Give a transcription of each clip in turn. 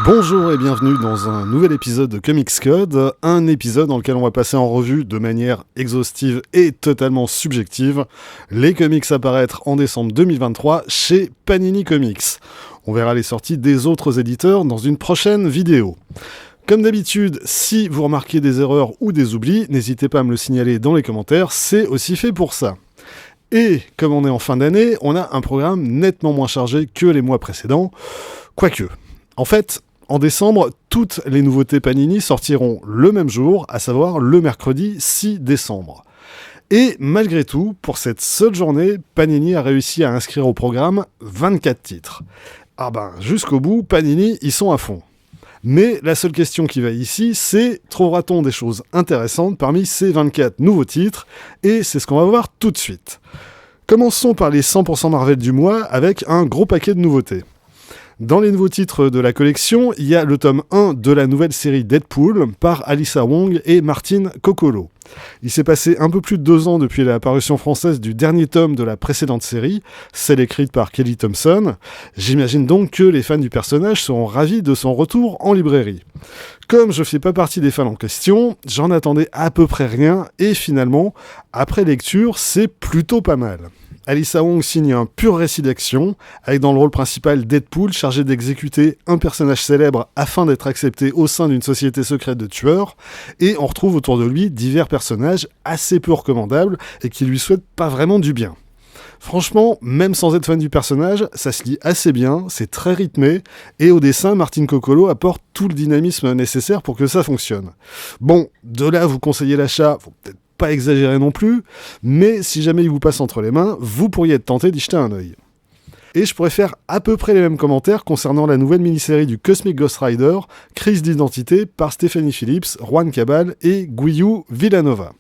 Bonjour et bienvenue dans un nouvel épisode de Comics Code, un épisode dans lequel on va passer en revue de manière exhaustive et totalement subjective les comics à paraître en décembre 2023 chez Panini Comics. On verra les sorties des autres éditeurs dans une prochaine vidéo. Comme d'habitude, si vous remarquez des erreurs ou des oublis, n'hésitez pas à me le signaler dans les commentaires, c'est aussi fait pour ça. Et comme on est en fin d'année, on a un programme nettement moins chargé que les mois précédents, quoique. En fait, en décembre, toutes les nouveautés Panini sortiront le même jour, à savoir le mercredi 6 décembre. Et malgré tout, pour cette seule journée, Panini a réussi à inscrire au programme 24 titres. Ah ben, jusqu'au bout, Panini, ils sont à fond. Mais la seule question qui va ici, c'est trouvera-t-on des choses intéressantes parmi ces 24 nouveaux titres ? Et c'est ce qu'on va voir tout de suite. Commençons par les 100% Marvel du mois avec un gros paquet de nouveautés. Dans les nouveaux titres de la collection, il y a le tome 1 de la nouvelle série Deadpool par Alyssa Wong et Martin Coccolo. Il s'est passé un peu plus de 2 ans depuis la parution française du dernier tome de la précédente série, celle écrite par Kelly Thompson. J'imagine donc que les fans du personnage seront ravis de son retour en librairie. Comme je ne fais pas partie des fans en question, j'en attendais à peu près rien et finalement, après lecture, c'est plutôt pas mal. Alyssa Wong signe un pur récit d'action, avec dans le rôle principal Deadpool chargé d'exécuter un personnage célèbre afin d'être accepté au sein d'une société secrète de tueurs, et on retrouve autour de lui divers personnages assez peu recommandables et qui lui souhaitent pas vraiment du bien. Franchement, même sans être fan du personnage, ça se lit assez bien, c'est très rythmé, et au dessin, Martin Coccolo apporte tout le dynamisme nécessaire pour que ça fonctionne. Bon, de là vous conseillez l'achat, faut peut-être pas exagérer non plus, mais si jamais il vous passe entre les mains, vous pourriez être tenté d'y jeter un œil. Et je pourrais faire à peu près les mêmes commentaires concernant la nouvelle mini-série du Cosmic Ghost Rider, Crise d'identité, par Stephanie Phillips, Juan Cabal et Guiu Villanova.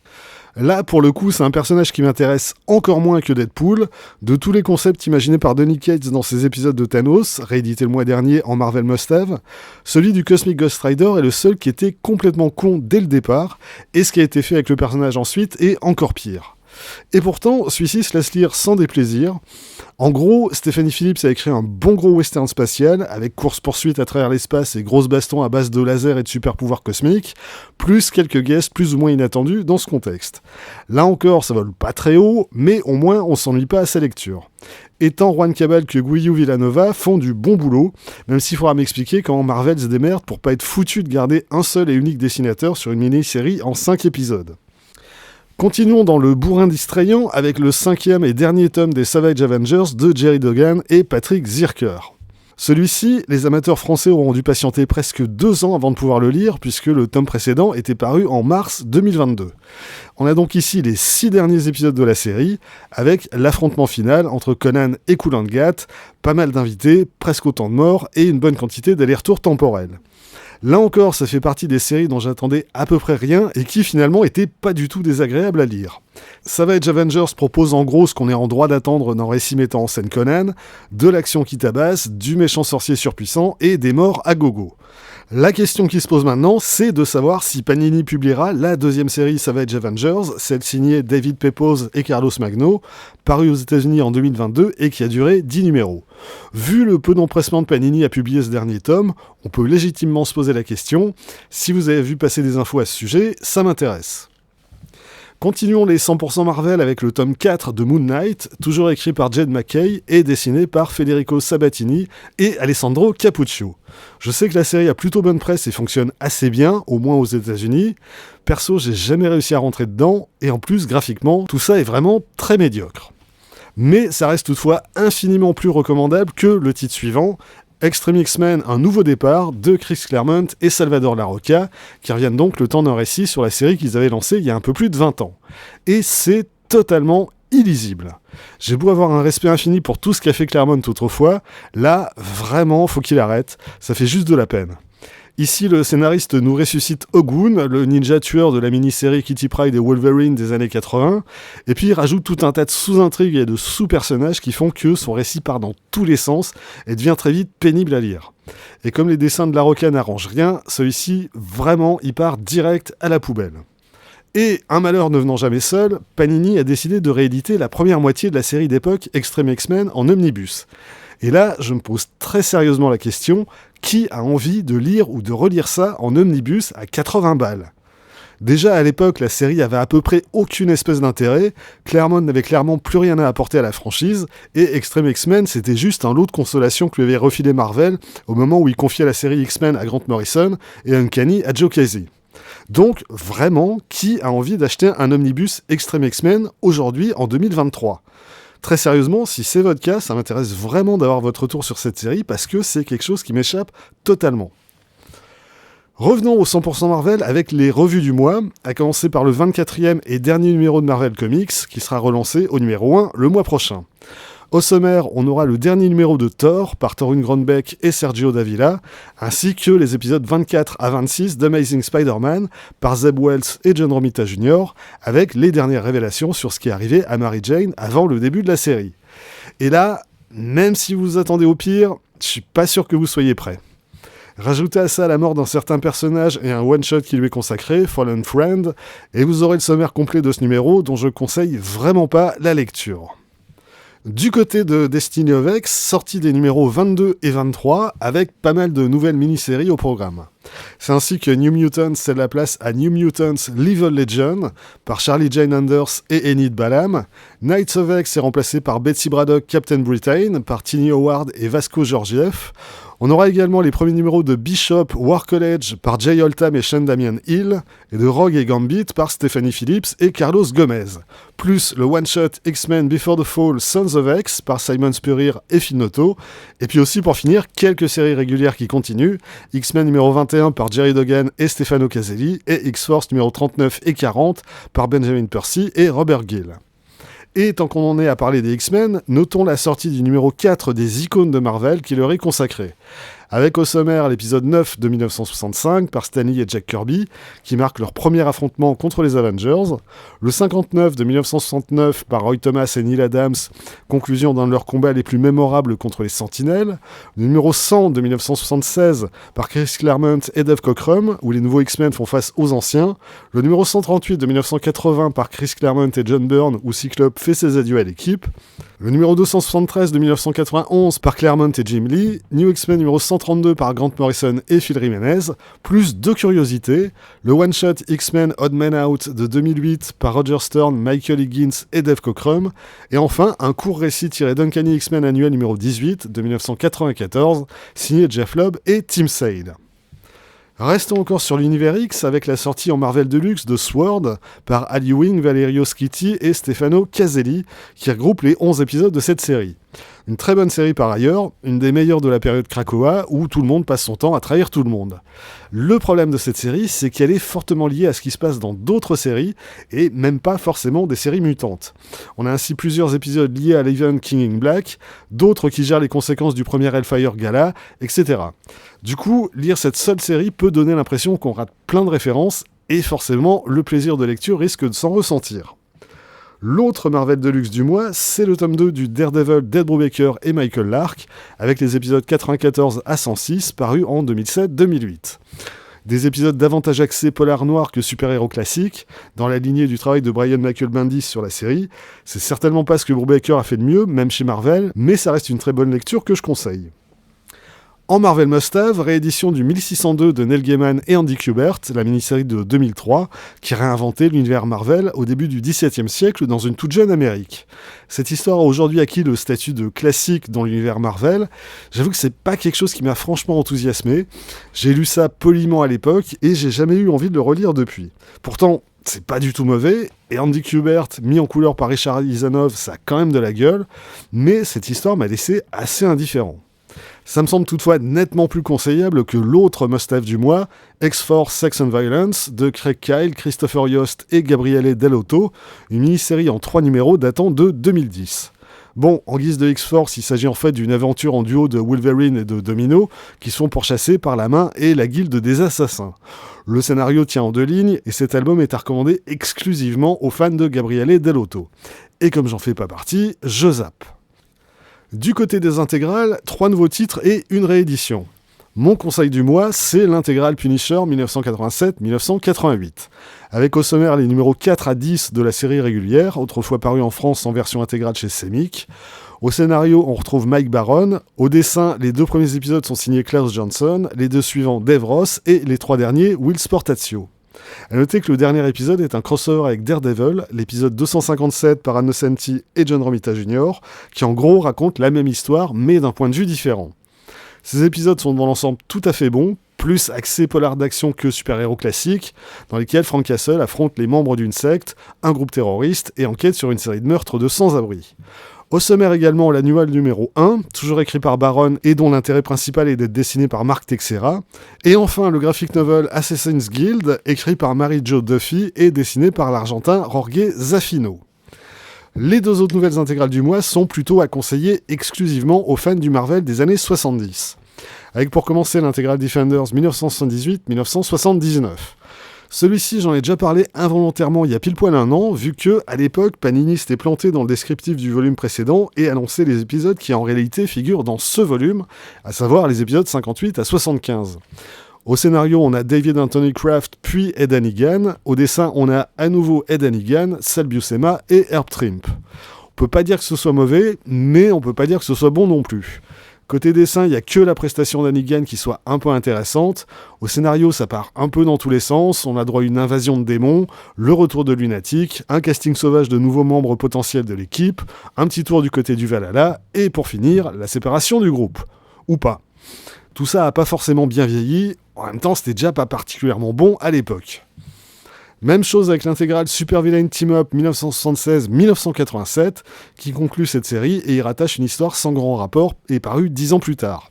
Là, pour le coup, c'est un personnage qui m'intéresse encore moins que Deadpool. De tous les concepts imaginés par Donny Cates dans ses épisodes de Thanos, réédité le mois dernier en Marvel Must Have, celui du Cosmic Ghost Rider est le seul qui était complètement con dès le départ, et ce qui a été fait avec le personnage ensuite est encore pire. Et pourtant, celui-ci se laisse lire sans déplaisir. En gros, Stephanie Phillips a écrit un bon gros western spatial, avec course-poursuite à travers l'espace et grosses bastons à base de laser et de super-pouvoirs cosmiques, plus quelques guests plus ou moins inattendus dans ce contexte. Là encore, ça vole pas très haut, mais au moins on s'ennuie pas à sa lecture. Et tant Juan Cabal que Guiu Villanova font du bon boulot, même s'il faudra m'expliquer comment Marvel se démerde pour pas être foutu de garder un seul et unique dessinateur sur une mini-série en 5 épisodes. Continuons dans le bourrin distrayant avec le 5e et dernier tome des Savage Avengers de Jerry Duggan et Patrick Zircher. Celui-ci, les amateurs français auront dû patienter presque 2 ans avant de pouvoir le lire, puisque le tome précédent était paru en mars 2022. On a donc ici les 6 derniers épisodes de la série, avec l'affrontement final entre Conan et Kulangat, pas mal d'invités, presque autant de morts et une bonne quantité d'allers-retours temporels. Là encore, ça fait partie des séries dont j'attendais à peu près rien et qui finalement étaient pas du tout désagréables à lire. Savage Avengers propose en gros ce qu'on est en droit d'attendre d'un récit mettant en scène Conan, de l'action qui tabasse, du méchant sorcier surpuissant et des morts à gogo. La question qui se pose maintenant, c'est de savoir si Panini publiera la 2e série Savage Avengers, celle signée David Pepose et Carlos Magno, parue aux États-Unis en 2022 et qui a duré 10 numéros. Vu le peu d'empressement de Panini à publier ce dernier tome, on peut légitimement se poser la question, si vous avez vu passer des infos à ce sujet, ça m'intéresse. Continuons les 100% Marvel avec le tome 4 de Moon Knight, toujours écrit par Jed MacKay et dessiné par Federico Sabatini et Alessandro Cappuccio. Je sais que la série a plutôt bonne presse et fonctionne assez bien, au moins aux États-Unis. Perso, j'ai jamais réussi à rentrer dedans, et en plus, graphiquement, tout ça est vraiment très médiocre. Mais ça reste toutefois infiniment plus recommandable que le titre suivant, Extreme X-Men, un nouveau départ, de Chris Claremont et Salvador Larroca, qui reviennent donc le temps d'un récit sur la série qu'ils avaient lancée il y a un peu plus de 20 ans. Et c'est totalement illisible. J'ai beau avoir un respect infini pour tout ce qu'a fait Claremont autrefois, là, vraiment, faut qu'il arrête, ça fait juste de la peine. Ici, le scénariste nous ressuscite Ogun, le ninja tueur de la mini-série Kitty Pryde et Wolverine des années 80, et puis il rajoute tout un tas de sous-intrigues et de sous-personnages qui font que son récit part dans tous les sens et devient très vite pénible à lire. Et comme les dessins de Larroca n'arrangent rien, celui-ci, vraiment, il part direct à la poubelle. Et, un malheur ne venant jamais seul, Panini a décidé de rééditer la première moitié de la série d'époque Extreme X-Men en omnibus. Et là, je me pose très sérieusement la question, qui a envie de lire ou de relire ça en omnibus à 80 balles ? Déjà à l'époque, la série avait à peu près aucune espèce d'intérêt, Claremont n'avait clairement plus rien à apporter à la franchise, et Extreme X-Men c'était juste un lot de consolation que lui avait refilé Marvel au moment où il confiait la série X-Men à Grant Morrison et Uncanny à Joe Casey. Donc vraiment, qui a envie d'acheter un omnibus Extreme X-Men aujourd'hui en 2023 ? Très sérieusement, si c'est votre cas, ça m'intéresse vraiment d'avoir votre retour sur cette série parce que c'est quelque chose qui m'échappe totalement. Revenons au 100% Marvel avec les revues du mois, à commencer par le 24e et dernier numéro de Marvel Comics, qui sera relancé au numéro 1 le mois prochain. Au sommaire, on aura le dernier numéro de Thor par Torunn Grønbekk et Sergio Davila, ainsi que les épisodes 24 à 26 d'Amazing Spider-Man par Zeb Wells et John Romita Jr., avec les dernières révélations sur ce qui est arrivé à Mary Jane avant le début de la série. Et là, même si vous attendez au pire, je suis pas sûr que vous soyez prêts. Rajoutez à ça la mort d'un certain personnage et un one-shot qui lui est consacré, Fallen Friend, et vous aurez le sommaire complet de ce numéro dont je conseille vraiment pas la lecture. Du côté de Destiny of X, sortie des numéros 22 et 23, avec pas mal de nouvelles mini-séries au programme. C'est ainsi que New Mutants cède la place à New Mutants Lethal Legion, par Charlie Jane Anders et Enid Balam. Knights of X est remplacé par Betsy Braddock Captain Britain, par Tini Howard et Vasco Georgiev. On aura également les premiers numéros de Bishop War College par Jay Oldham et Sean Damian Hill, et de Rogue et Gambit par Stephanie Phillips et Carlos Gomez. Plus le one-shot X-Men Before the Fall Sons of X par Simon Spurrier et Phil Noto. Et puis aussi pour finir, quelques séries régulières qui continuent. X-Men numéro 21 par Jerry Duggan et Stefano Caselli, et X-Force numéro 39 et 40 par Benjamin Percy et Robert Gill. Et tant qu'on en est à parler des X-Men, notons la sortie du numéro 4 des icônes de Marvel qui leur est consacré. Avec au sommaire l'épisode 9 de 1965 par Stan Lee et Jack Kirby, qui marque leur premier affrontement contre les Avengers, le 59 de 1969 par Roy Thomas et Neil Adams, conclusion d'un de leurs combats les plus mémorables contre les Sentinelles, le numéro 100 de 1976 par Chris Claremont et Dave Cockrum, où les nouveaux X-Men font face aux anciens, le numéro 138 de 1980 par Chris Claremont et John Byrne, où Cyclope fait ses adieux à l'équipe, le numéro 273 de 1991 par Claremont et Jim Lee, New X-Men numéro 132 par Grant Morrison et Phil Jimenez, plus deux curiosités, le one-shot X-Men Odd Man Out de 2008 par Roger Stern, Michael Higgins et Dave Cockrum, et enfin un court récit tiré d'Uncanny X-Men annuel numéro 18 de 1994, signé Jeff Lobb et Tim Sale. Restons encore sur l'univers X avec la sortie en Marvel Deluxe de Sword par Ali Wing, Valerio Schiti et Stefano Caselli qui regroupe les 11 épisodes de cette série. Une très bonne série par ailleurs, une des meilleures de la période Krakoa où tout le monde passe son temps à trahir tout le monde. Le problème de cette série, c'est qu'elle est fortement liée à ce qui se passe dans d'autres séries et même pas forcément des séries mutantes. On a ainsi plusieurs épisodes liés à l'Event King in Black, d'autres qui gèrent les conséquences du premier Hellfire Gala, etc. Du coup, lire cette seule série peut donner l'impression qu'on rate plein de références et forcément le plaisir de lecture risque de s'en ressentir. L'autre Marvel Deluxe du mois, c'est le tome 2 du Daredevil d'Ed Brubaker et Michael Lark, avec les épisodes 94 à 106 parus en 2007-2008. Des épisodes davantage axés polar noir que super-héros classiques, dans la lignée du travail de Brian Michael Bendis sur la série. C'est certainement pas ce que Brubaker a fait de mieux, même chez Marvel, mais ça reste une très bonne lecture que je conseille. En Marvel Must-Have, réédition du 1602 de Neil Gaiman et Andy Kubert, la mini-série de 2003, qui réinventait l'univers Marvel au début du XVIIe siècle dans une toute jeune Amérique. Cette histoire a aujourd'hui acquis le statut de classique dans l'univers Marvel. J'avoue que c'est pas quelque chose qui m'a franchement enthousiasmé. J'ai lu ça poliment à l'époque et j'ai jamais eu envie de le relire depuis. Pourtant, c'est pas du tout mauvais, et Andy Kubert, mis en couleur par Richard Isanov, ça a quand même de la gueule, mais cette histoire m'a laissé assez indifférent. Ça me semble toutefois nettement plus conseillable que l'autre must-have du mois, X-Force Sex and Violence, de Craig Kyle, Christopher Yost et Gabriele Dell'Otto, une mini-série en 3 numéros datant de 2010. Bon, en guise de X-Force, il s'agit en fait d'une aventure en duo de Wolverine et de Domino, qui sont pourchassés par la main et la guilde des assassins. Le scénario tient en 2 lignes, et cet album est à recommander exclusivement aux fans de Gabriele Dell'Otto. Et comme j'en fais pas partie, je zappe. Du côté des intégrales, 3 nouveaux titres et une réédition. Mon conseil du mois, c'est l'intégrale Punisher 1987-1988. Avec au sommaire les numéros 4 à 10 de la série régulière, autrefois paru en France en version intégrale chez Semic. Au scénario, on retrouve Mike Baron. Au dessin, les 2 premiers épisodes sont signés Klaus Johnson, les 2 suivants Dave Ross et les 3 derniers Will Sportaccio. A noter que le dernier épisode est un crossover avec Daredevil, l'épisode 257 par Ann Nocenti et John Romita Jr., qui en gros raconte la même histoire mais d'un point de vue différent. Ces épisodes sont dans l'ensemble tout à fait bons, plus axés polar d'action que super-héros classiques, dans lesquels Frank Castle affronte les membres d'une secte, un groupe terroriste et enquête sur une série de meurtres de sans-abri. Au sommaire également l'annual numéro 1, toujours écrit par Baron et dont l'intérêt principal est d'être dessiné par Mark Texeira. Et enfin le graphic novel Assassin's Guild, écrit par Mary Jo Duffy et dessiné par l'Argentin Jorge Zaffino. Les 2 autres nouvelles intégrales du mois sont plutôt à conseiller exclusivement aux fans du Marvel des années 70. Avec pour commencer l'intégral Defenders 1978-1979. Celui-ci, j'en ai déjà parlé involontairement il y a pile poil un an, vu que, à l'époque, Panini s'était planté dans le descriptif du volume précédent et annonçait les épisodes qui en réalité figurent dans ce volume, à savoir les épisodes 58 à 75. Au scénario, on a David Anthony Kraft puis Ed Hannigan. Au dessin, on a à nouveau Ed Hannigan, Sal Buscema et Herb Trimpe. On peut pas dire que ce soit mauvais, mais on peut pas dire que ce soit bon non plus. Côté dessin, il n'y a que la prestation d'Hannigan qui soit un peu intéressante. Au scénario, ça part un peu dans tous les sens. On a droit à une invasion de démons, le retour de Lunatic, un casting sauvage de nouveaux membres potentiels de l'équipe, un petit tour du côté du Valhalla, et pour finir, la séparation du groupe. Ou pas. Tout ça n'a pas forcément bien vieilli, en même temps c'était déjà pas particulièrement bon à l'époque. Même chose avec l'intégrale Super Villain Team Up 1976-1987, qui conclut cette série et y rattache une histoire sans grand rapport et parue 10 ans plus tard.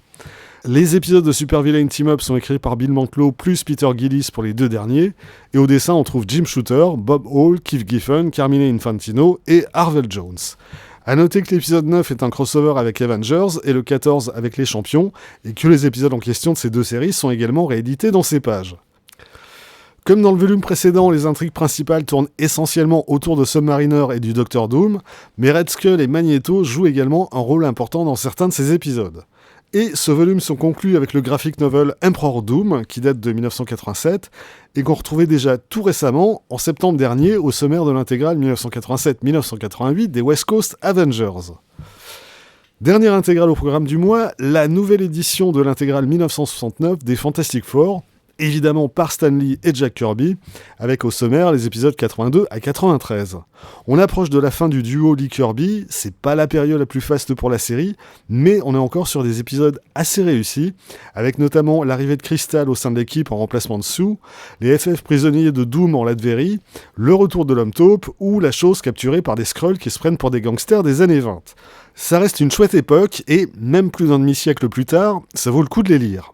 Les épisodes de Super Villain Team Up sont écrits par Bill Mantlo plus Peter Gillis pour les 2 derniers, et au dessin on trouve Jim Shooter, Bob Hall, Keith Giffen, Carmine Infantino et Harvell Jones. A noter que l'épisode 9 est un crossover avec Avengers et le 14 avec les Champions, et que les épisodes en question de ces 2 séries sont également réédités dans ces pages. Comme dans le volume précédent, les intrigues principales tournent essentiellement autour de Submariner et du Docteur Doom, mais Red Skull et Magneto jouent également un rôle important dans certains de ces épisodes. Et ce volume sont conclus avec le graphic novel Emperor Doom, qui date de 1987, et qu'on retrouvait déjà tout récemment, en septembre dernier, au sommaire de l'intégrale 1987-1988 des West Coast Avengers. Dernière intégrale au programme du mois, la nouvelle édition de l'intégrale 1969 des Fantastic Four, évidemment par Stan Lee et Jack Kirby, avec au sommaire les épisodes 82 à 93. On approche de la fin du duo Lee-Kirby, c'est pas la période la plus faste pour la série, mais on est encore sur des épisodes assez réussis, avec notamment l'arrivée de Crystal au sein de l'équipe en remplacement de Sue, les FF prisonniers de Doom en Latverie, le retour de l'homme taupe, ou la chose capturée par des Skrulls qui se prennent pour des gangsters des années 20. Ça reste une chouette époque, et même plus d'un demi-siècle plus tard, ça vaut le coup de les lire.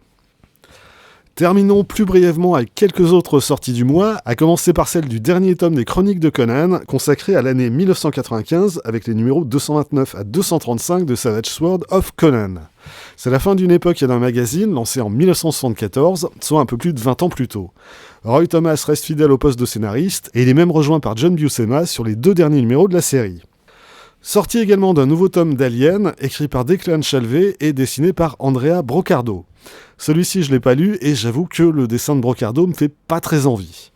Terminons plus brièvement avec quelques autres sorties du mois, à commencer par celle du dernier tome des Chroniques de Conan, consacré à l'année 1995, avec les numéros 229 à 235 de Savage Sword of Conan. C'est la fin d'une époque et d'un magazine lancé en 1974, soit un peu plus de 20 ans plus tôt. Roy Thomas reste fidèle au poste de scénariste, et il est même rejoint par John Buscema sur les 2 derniers numéros de la série. Sorti également d'un nouveau tome d'Alien, écrit par Declan Shalvey et dessiné par Andrea Brocardo. Celui-ci je l'ai pas lu et j'avoue que le dessin de Brocardo me fait pas très envie.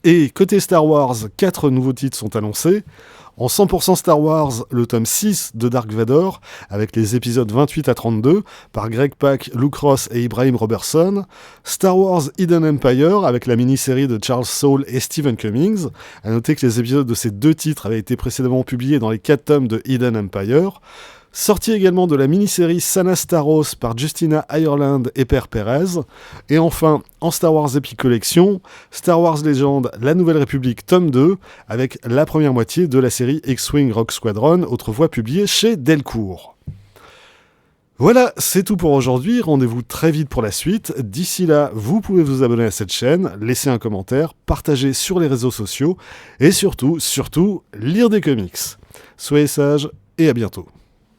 Et côté Star Wars, 4 nouveaux titres sont annoncés. En 100% Star Wars, le tome 6 de Dark Vador, avec les épisodes 28 à 32, par Greg Pak, Luke Ross et Ibrahim Robertson. Star Wars Hidden Empire, avec la mini-série de Charles Soule et Stephen Cummings. À noter que les épisodes de ces 2 titres avaient été précédemment publiés dans les 4 tomes de Hidden Empire. Sorti également de la mini-série Sana Staros par Justina Ireland et Per Perez. Et enfin, en Star Wars Epic Collection, Star Wars Legend, La Nouvelle République, tome 2, avec la première moitié de la série X-Wing Rogue Squadron, autrefois publiée chez Delcourt. Voilà, c'est tout pour aujourd'hui, rendez-vous très vite pour la suite. D'ici là, vous pouvez vous abonner à cette chaîne, laisser un commentaire, partager sur les réseaux sociaux, et surtout, lire des comics. Soyez sages, et à bientôt.